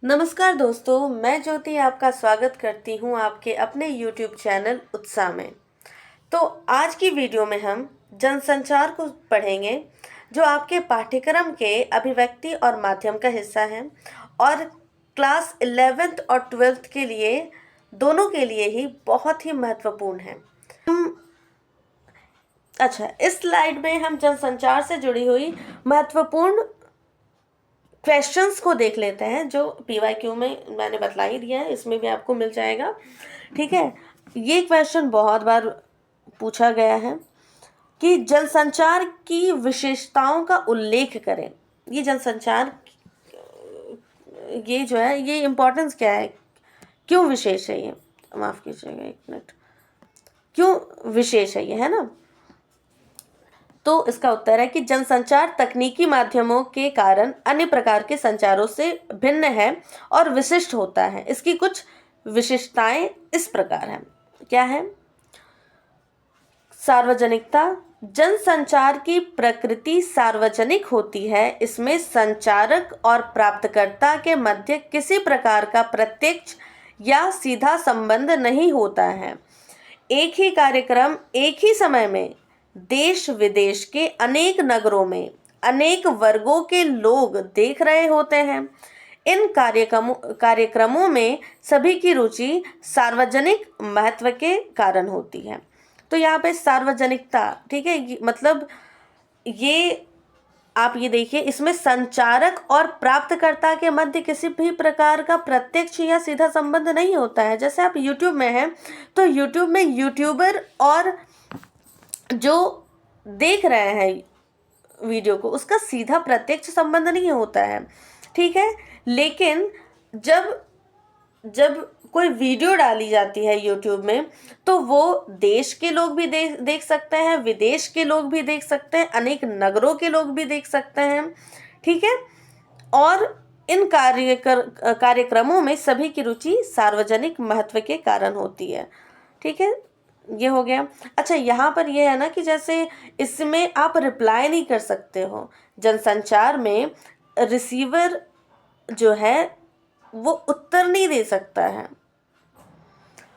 नमस्कार दोस्तों, मैं ज्योति आपका स्वागत करती हूँ आपके अपने YouTube चैनल उत्साह में। तो आज की वीडियो में हम जनसंचार को पढ़ेंगे, जो आपके पाठ्यक्रम के अभिव्यक्ति और माध्यम का हिस्सा है और क्लास 11th और 12th के लिए दोनों के लिए ही बहुत ही महत्वपूर्ण है। इस स्लाइड में हम जनसंचार से जुड़ी हुई महत्वपूर्ण क्वेश्चंस को देख लेते हैं, जो PYQ में मैंने बतला ही दिया है, इसमें भी आपको मिल जाएगा। ठीक है, ये क्वेश्चन बहुत बार पूछा गया है कि जनसंचार की विशेषताओं का उल्लेख करें। ये जनसंचार, ये जो है, ये इम्पोर्टेंस क्या है, क्यों विशेष है ये, माफ़ कीजिएगा एक मिनट, क्यों विशेष है ये, है ना। तो इसका उत्तर है कि जनसंचार तकनीकी माध्यमों के कारण अन्य प्रकार के संचारों से भिन्न है और विशिष्ट होता है। इसकी कुछ विशिष्टताएं इस प्रकार हैं। क्या है? सार्वजनिकता। जनसंचार की प्रकृति सार्वजनिक होती है। इसमें संचारक और प्राप्तकर्ता के मध्य किसी प्रकार का प्रत्यक्ष या सीधा संबंध नहीं होता है। एक ही कार्यक्रम एक ही समय में देश विदेश के अनेक नगरों में अनेक वर्गों के लोग देख रहे होते हैं। इन कार्यक्रमों में सभी की रुचि सार्वजनिक महत्व के कारण होती है। तो यहाँ पे सार्वजनिकता, ठीक है, मतलब ये आप ये देखिए, इसमें संचारक और प्राप्तकर्ता के मध्य किसी भी प्रकार का प्रत्यक्ष या सीधा संबंध नहीं होता है। जैसे आप YouTube में हैं तो YouTube में यूट्यूबर और जो देख रहे हैं वीडियो को, उसका सीधा प्रत्यक्ष संबंध नहीं होता है। ठीक है, लेकिन जब कोई वीडियो डाली जाती है YouTube में, तो वो देश के लोग भी देख सकते हैं, विदेश के लोग भी देख सकते हैं, अनेक नगरों के लोग भी देख सकते हैं। ठीक है, और इन कार्यक्रमों में सभी की रुचि सार्वजनिक महत्व के कारण होती है। ठीक है, ये हो गया। अच्छा, यहाँ पर ये है ना कि जैसे इसमें आप रिप्लाई नहीं कर सकते हो। जनसंचार में रिसीवर जो है वो उत्तर नहीं दे सकता है,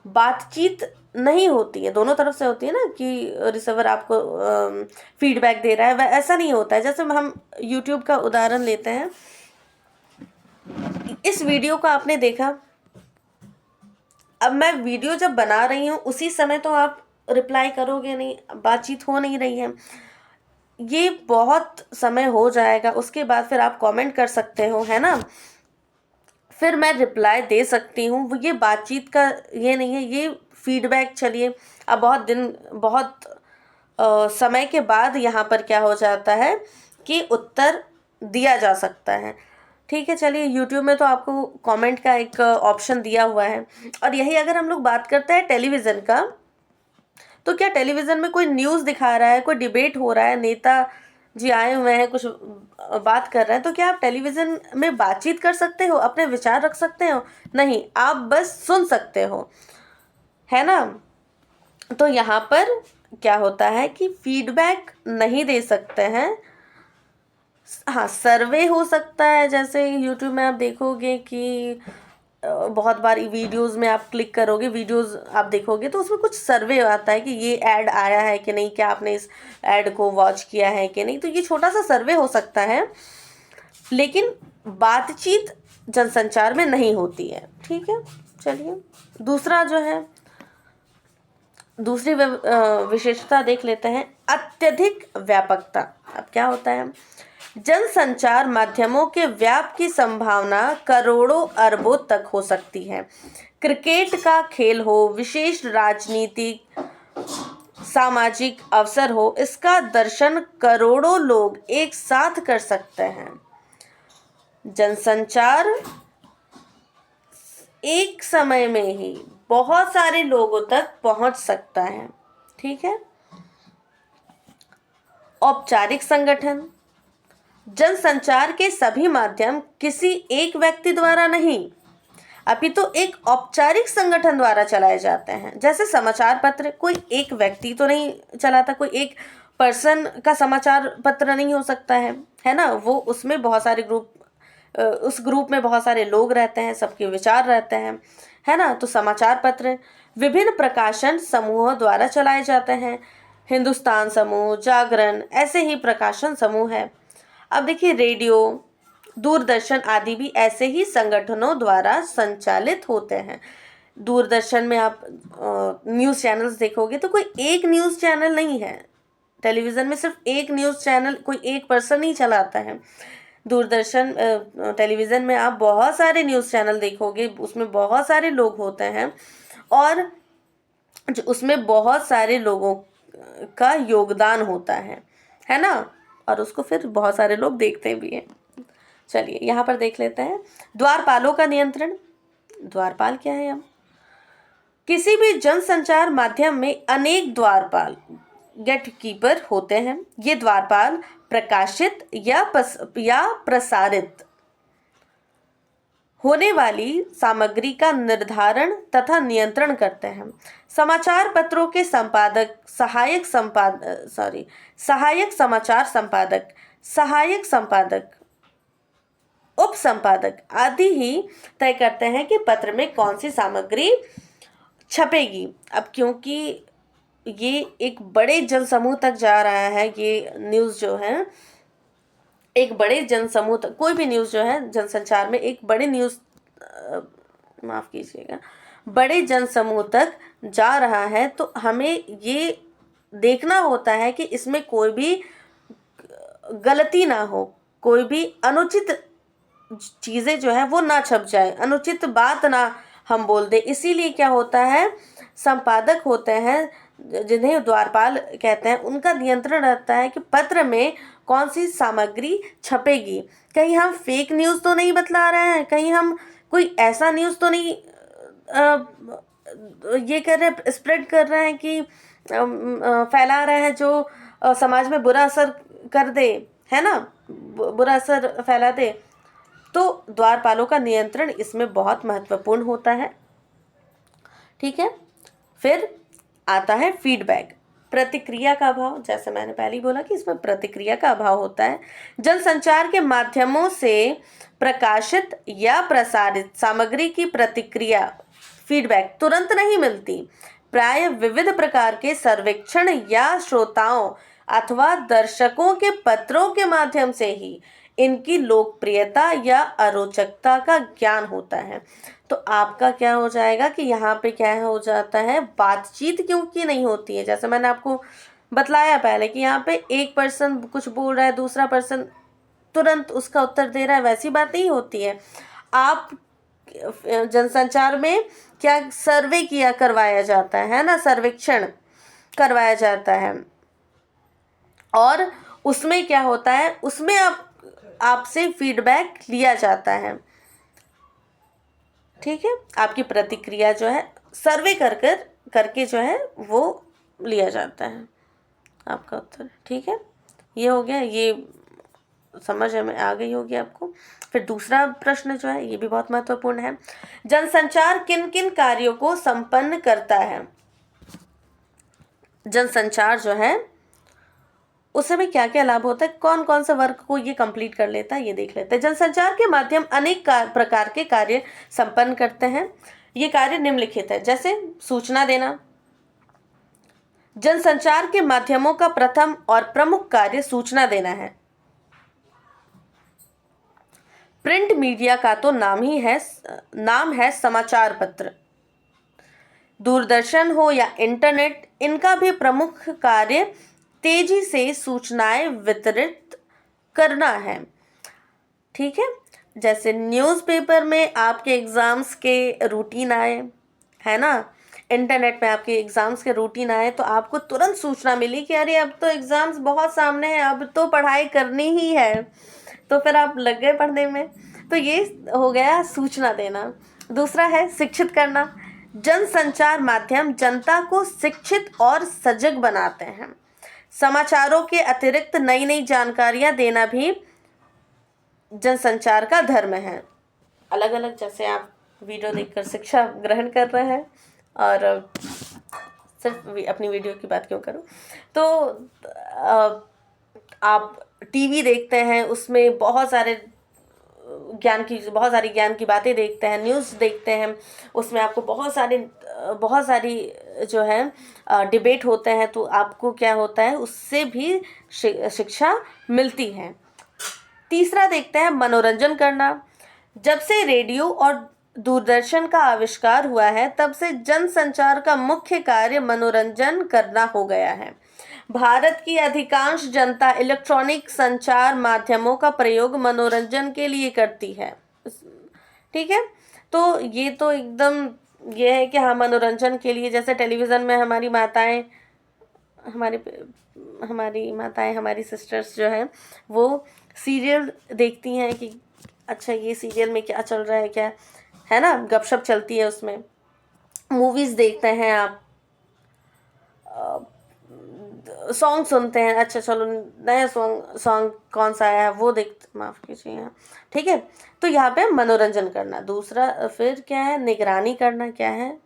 बातचीत नहीं होती है, दोनों तरफ से होती है ना, कि रिसीवर आपको फीडबैक दे रहा है, वह ऐसा नहीं होता है। जैसे हम YouTube का उदाहरण लेते हैं, इस वीडियो को आपने देखा, अब मैं वीडियो जब बना रही हूँ उसी समय तो आप रिप्लाई करोगे नहीं, बातचीत हो नहीं रही है। ये बहुत समय हो जाएगा, उसके बाद फिर आप कमेंट कर सकते हो, है ना, फिर मैं रिप्लाई दे सकती हूँ। ये बातचीत का ये नहीं है, ये फीडबैक। चलिए, अब बहुत समय के बाद यहाँ पर क्या हो जाता है कि उत्तर दिया जा सकता है। ठीक है, चलिए, YouTube में तो आपको कमेंट का एक ऑप्शन दिया हुआ है। और यही अगर हम लोग बात करते हैं टेलीविज़न का, तो क्या टेलीविज़न में कोई न्यूज़ दिखा रहा है, कोई डिबेट हो रहा है, नेता जी आए हुए हैं, कुछ बात कर रहे हैं, तो क्या आप टेलीविज़न में बातचीत कर सकते हो, अपने विचार रख सकते हो? नहीं, आप बस सुन सकते हो, है ना। तो यहाँ पर क्या होता है कि फीडबैक नहीं दे सकते हैं। हाँ, सर्वे हो सकता है। जैसे YouTube में आप देखोगे कि बहुत बार वीडियोस में आप क्लिक करोगे, वीडियोस आप देखोगे तो उसमें कुछ सर्वे आता है कि ये ऐड आया है कि नहीं, क्या आपने इस ऐड को वॉच किया है कि नहीं। तो ये छोटा सा सर्वे हो सकता है, लेकिन बातचीत जनसंचार में नहीं होती है। ठीक है, चलिए, दूसरा जो है, दूसरी विशेषता देख लेते हैं, अत्यधिक व्यापकता। अब क्या होता है? जनसंचार माध्यमों के व्याप की संभावना करोड़ों अरबों तक हो सकती है। क्रिकेट का खेल हो, विशेष राजनीतिक सामाजिक अवसर हो, इसका दर्शन करोड़ों लोग एक साथ कर सकते हैं। जनसंचार एक समय में ही बहुत सारे लोगों तक पहुंच सकता है। ठीक है, औपचारिक संगठन। जनसंचार के सभी माध्यम किसी एक व्यक्ति द्वारा नहीं, अपितु एक औपचारिक संगठन द्वारा चलाए जाते हैं। जैसे समाचार पत्र, कोई एक व्यक्ति तो नहीं चलाता, कोई एक पर्सन का समाचार पत्र नहीं हो सकता है ना, वो उसमें बहुत सारे ग्रुप उस ग्रुप में बहुत सारे लोग रहते हैं, सबके विचार रहते हैं, है ना। तो समाचार पत्र विभिन्न प्रकाशन समूहों द्वारा चलाए जाते हैं। हिंदुस्तान समूह, जागरण, ऐसे ही प्रकाशन समूह है। अब देखिए रेडियो, दूरदर्शन आदि भी ऐसे ही संगठनों द्वारा संचालित होते हैं। दूरदर्शन में आप न्यूज़ चैनल्स देखोगे तो कोई एक न्यूज़ चैनल नहीं है। टेलीविज़न में सिर्फ एक न्यूज़ चैनल कोई एक पर्सन नहीं चलाता है। दूरदर्शन टेलीविज़न में आप बहुत सारे न्यूज़ चैनल देखोगे, उसमें बहुत सारे लोग होते हैं और जो उसमें बहुत सारे लोगों का योगदान होता है ना। और उसको फिर बहुत सारे लोग देखते भी हैं। चलिए यहाँ पर देख लेते हैं द्वारपालों का नियंत्रण। द्वारपाल क्या है? हम किसी भी जनसंचार माध्यम में अनेक द्वारपाल गेट कीपर होते हैं। ये द्वारपाल प्रकाशित या प्रसारित होने वाली सामग्री का निर्धारण तथा नियंत्रण करते हैं। समाचार पत्रों के संपादक, सहायक समाचार संपादक, सहायक संपादक, उप संपादक आदि ही तय करते हैं कि पत्र में कौन सी सामग्री छपेगी। अब क्योंकि ये एक बड़े जनसमूह तक जा रहा है, ये न्यूज़ जो है एक बड़े जनसमूह तक, कोई भी न्यूज़ जो है जनसंचार में एक बड़े न्यूज़ माफ़ कीजिएगा बड़े जनसमूह तक जा रहा है, तो हमें ये देखना होता है कि इसमें कोई भी गलती ना हो, कोई भी अनुचित चीज़ें जो है वो ना छप जाए, अनुचित बात ना हम बोल दें। इसीलिए क्या होता है, संपादक होते हैं जिन्हें द्वारपाल कहते हैं, उनका नियंत्रण रहता है कि पत्र में कौन सी सामग्री छपेगी। कहीं हम फेक न्यूज़ तो नहीं बतला रहे हैं, कहीं हम कोई ऐसा न्यूज़ तो नहीं ये कर रहे, स्प्रेड कर रहे हैं कि फैला रहे हैं जो समाज में बुरा असर कर दे, है ना, बुरा असर फैला दे। तो द्वारपालों का नियंत्रण इसमें बहुत महत्वपूर्ण होता है। ठीक है। फिर आता है फीडबैक, प्रतिक्रिया का अभाव। जैसे मैंने पहले ही बोला कि इसमें प्रतिक्रिया का अभाव होता है। जनसंचार के माध्यमों से प्रकाशित या प्रसारित सामग्री की प्रतिक्रिया, फीडबैक तुरंत नहीं मिलती। प्राय विविध प्रकार के सर्वेक्षण या श्रोताओं अथवा दर्शकों के पत्रों के माध्यम से ही इनकी लोकप्रियता या अरोचकता का ज्ञान होता है। तो आपका क्या हो जाएगा कि यहाँ पे क्या हो जाता है, बातचीत क्योंकि नहीं होती है। जैसे मैंने आपको बतलाया पहले कि यहाँ पे एक पर्सन कुछ बोल रहा है, दूसरा पर्सन तुरंत उसका उत्तर दे रहा है, वैसी बात नहीं होती है। आप जनसंचार में क्या सर्वे करवाया जाता है ना, सर्वेक्षण करवाया जाता है, और उसमें क्या होता है, उसमें आपसे फीडबैक लिया जाता है। ठीक है। आपकी प्रतिक्रिया जो है सर्वे करके जो है वो लिया जाता है आपका उत्तर। ठीक है, ये हो गया, ये समझ में आ गई होगी आपको। फिर दूसरा प्रश्न जो है ये भी बहुत महत्वपूर्ण है। जनसंचार किन किन कार्यों को संपन्न करता है? जनसंचार जो है उस समय क्या क्या लाभ होता है, कौन कौन सा वर्क को ये कंप्लीट कर लेता है, ये देख लेते हैं। जनसंचार के माध्यम अनेक प्रकार के कार्य संपन्न करते हैं। ये कार्य निम्नलिखित है। जैसे सूचना देना। जनसंचार के माध्यमों का प्रथम और प्रमुख कार्य सूचना देना है। प्रिंट मीडिया का तो नाम है समाचार पत्र। दूरदर्शन हो या इंटरनेट, इनका भी प्रमुख कार्य तेजी से सूचनाएं वितरित करना है। ठीक है। जैसे न्यूज़पेपर में आपके एग्ज़ाम्स के रूटीन आए, है ना, इंटरनेट में आपके एग्ज़ाम्स के रूटीन आए, तो आपको तुरंत सूचना मिली कि अरे अब तो एग्ज़ाम्स बहुत सामने हैं, अब तो पढ़ाई करनी ही है, तो फिर आप लग गए पढ़ने में। तो ये हो गया सूचना देना। दूसरा है शिक्षित करना। जनसंचार माध्यम जनता को शिक्षित और सजग बनाते हैं। समाचारों के अतिरिक्त नई नई जानकारियां देना भी जनसंचार का धर्म है। अलग अलग, जैसे आप वीडियो देखकर शिक्षा ग्रहण कर रहे हैं, और सिर्फ अपनी वीडियो की बात क्यों करूं, तो आप टीवी देखते हैं, उसमें बहुत सारे बहुत सारी ज्ञान की बातें देखते हैं, न्यूज़ देखते हैं, उसमें आपको बहुत सारी जो है डिबेट होते हैं, तो आपको क्या होता है, उससे भी शिक्षा मिलती है। तीसरा देखते हैं मनोरंजन करना। जब से रेडियो और दूरदर्शन का आविष्कार हुआ है, तब से जनसंचार का मुख्य कार्य मनोरंजन करना हो गया है। भारत की अधिकांश जनता इलेक्ट्रॉनिक संचार माध्यमों का प्रयोग मनोरंजन के लिए करती है। ठीक है, तो ये तो एकदम ये है कि हाँ, मनोरंजन के लिए, जैसे टेलीविज़न में हमारी माताएं, हमारी सिस्टर्स जो हैं, वो सीरियल देखती हैं कि अच्छा ये सीरियल में क्या चल रहा है, क्या है ना, गपशप चलती है उसमें। मूवीज़ देखते हैं आप, सॉन्ग सुनते हैं, अच्छा चलो नया सॉन्ग कौन सा आया है वो माफ़ कीजिए, ठीक है। तो यहाँ पे मनोरंजन करना। दूसरा फिर क्या है, निगरानी करना। क्या है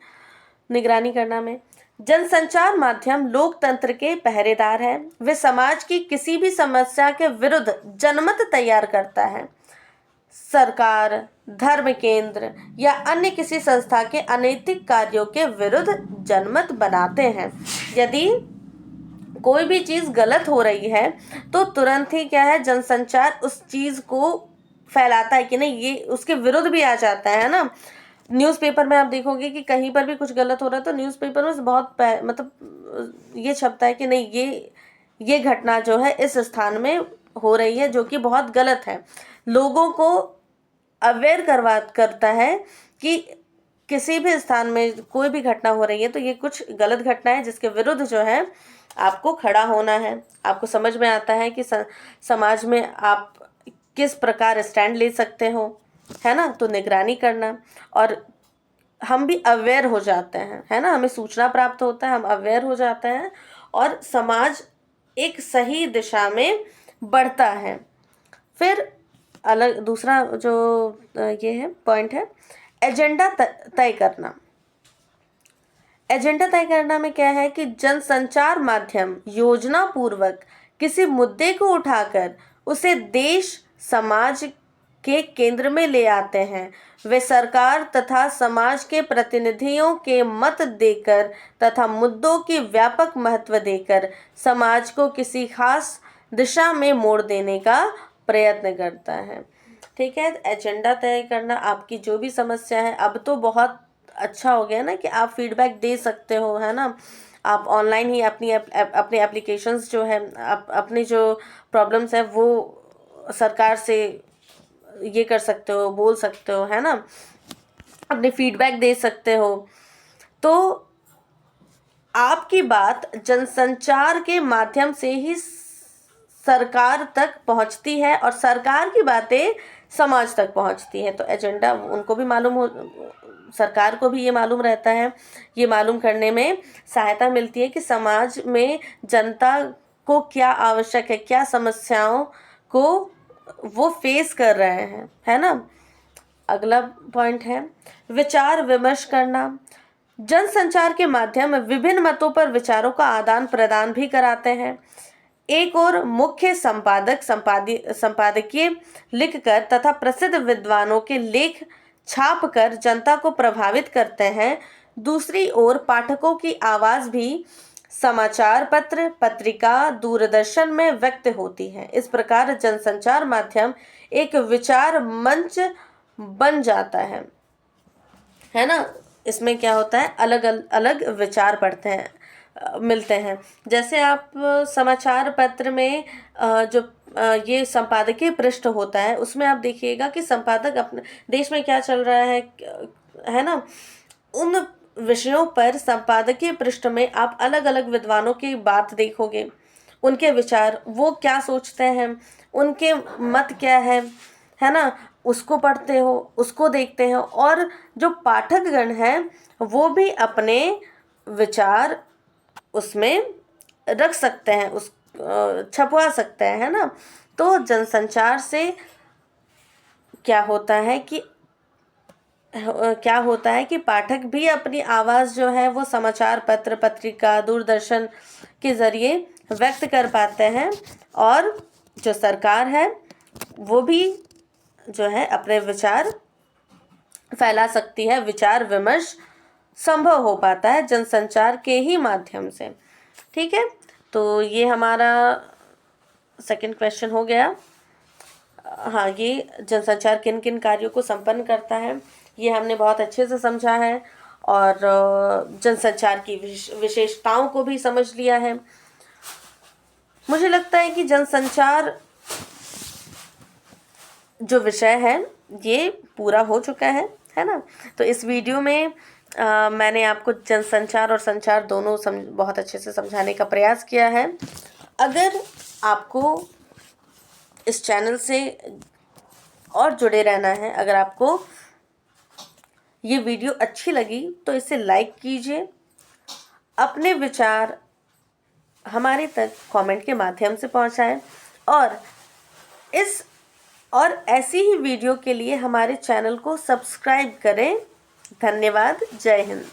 निगरानी करना में, जनसंचार माध्यम लोकतंत्र के पहरेदार है। वे समाज की किसी भी समस्या के विरुद्ध जनमत तैयार करता है। सरकार, धर्म केंद्र या अन्य किसी संस्था के अनैतिक कार्यों के विरुद्ध जनमत बनाते हैं। यदि कोई भी चीज़ गलत हो रही है तो तुरंत ही क्या है, जनसंचार उस चीज़ को फैलाता है कि नहीं, ये उसके विरुद्ध भी आ जाता है ना। न्यूज़पेपर में आप देखोगे कि कहीं पर भी कुछ गलत हो रहा है तो न्यूज़पेपर में बहुत मतलब ये छपता है कि नहीं, ये घटना जो है इस स्थान में हो रही है, जो कि बहुत गलत है। लोगों को अवेयर करता है कि किसी भी स्थान में कोई भी घटना हो रही है तो ये कुछ गलत घटना है, जिसके विरुद्ध जो है आपको खड़ा होना है। आपको समझ में आता है कि समाज में आप किस प्रकार स्टैंड ले सकते हो, है ना। तो निगरानी करना, और हम भी अवेयर हो जाते हैं, है ना, हमें सूचना प्राप्त होता है, हम अवेयर हो जाते हैं और समाज एक सही दिशा में बढ़ता है। फिर दूसरा जो ये है पॉइंट है, एजेंडा तय करना। एजेंडा तय करना में क्या है कि जनसंचार माध्यम योजना पूर्वक किसी मुद्दे को उठाकर उसे देश समाज के केंद्र में ले आते हैं। वे सरकार तथा समाज के प्रतिनिधियों के मत देकर तथा मुद्दों की व्यापक महत्व देकर समाज को किसी खास दिशा में मोड़ देने का प्रयत्न करता है। ठीक है, एजेंडा तय करना, आपकी जो भी समस्या है, अब तो बहुत अच्छा हो गया ना कि आप फीडबैक दे सकते हो, है ना। आप ऑनलाइन ही अपने एप्लीकेशंस जो है, अपनी जो प्रॉब्लम्स है वो सरकार से ये कर सकते हो, बोल सकते हो, है ना, अपने फीडबैक दे सकते हो। तो आपकी बात जनसंचार के माध्यम से ही सरकार तक पहुंचती है और सरकार की बातें समाज तक पहुंचती है। तो एजेंडा उनको भी सरकार को भी ये मालूम रहता है, ये मालूम करने में सहायता मिलती है कि समाज में जनता को क्या आवश्यक है, क्या समस्याओं को वो फेस कर रहे हैं, है ना। अगला पॉइंट है विचार विमर्श करना। जनसंचार के माध्यम विभिन्न मतों पर विचारों का आदान प्रदान भी कराते हैं। एक और मुख्य संपादकीय लिखकर तथा प्रसिद्ध विद्वानों के लेख छापकर जनता को प्रभावित करते हैं। दूसरी ओर पाठकों की आवाज भी समाचार पत्र, पत्रिका, दूरदर्शन में व्यक्त होती है। इस प्रकार जनसंचार माध्यम एक विचार मंच बन जाता है ना। इसमें क्या होता है, अलग अलग विचार मिलते हैं। जैसे आप समाचार पत्र में जो ये संपादकीय पृष्ठ होता है, उसमें आप देखिएगा कि संपादक अपने देश में क्या चल रहा है ना, उन विषयों पर संपादकीय पृष्ठ में आप अलग अलग विद्वानों की बात देखोगे, उनके विचार, वो क्या सोचते हैं, उनके मत क्या है ना, उसको पढ़ते हो, उसको देखते हो, और जो पाठकगण हैं वो भी अपने विचार उसमें रख सकते हैं, छपवा सकते हैं, है ना। तो जनसंचार से क्या होता है कि पाठक भी अपनी आवाज़ जो है वो समाचार पत्र, पत्रिका, दूरदर्शन के ज़रिए व्यक्त कर पाते हैं, और जो सरकार है वो भी जो है अपने विचार फैला सकती है। विचार विमर्श संभव हो पाता है जनसंचार के ही माध्यम से। ठीक है, तो ये हमारा सेकंड क्वेश्चन हो गया। हाँ, ये जनसंचार किन किन कार्यों को संपन्न करता है, ये हमने बहुत अच्छे से समझा है और जनसंचार की विशेषताओं को भी समझ लिया है। मुझे लगता है कि जनसंचार जो विषय है ये पूरा हो चुका है ना। तो इस वीडियो में मैंने आपको जनसंचार और संचार दोनों बहुत अच्छे से समझाने का प्रयास किया है। अगर आपको इस चैनल से और जुड़े रहना है, अगर आपको ये वीडियो अच्छी लगी तो इसे लाइक कीजिए, अपने विचार हमारे तक कमेंट के माध्यम से पहुंचाएं और ऐसी ही वीडियो के लिए हमारे चैनल को सब्सक्राइब करें। धन्यवाद। जय हिंद।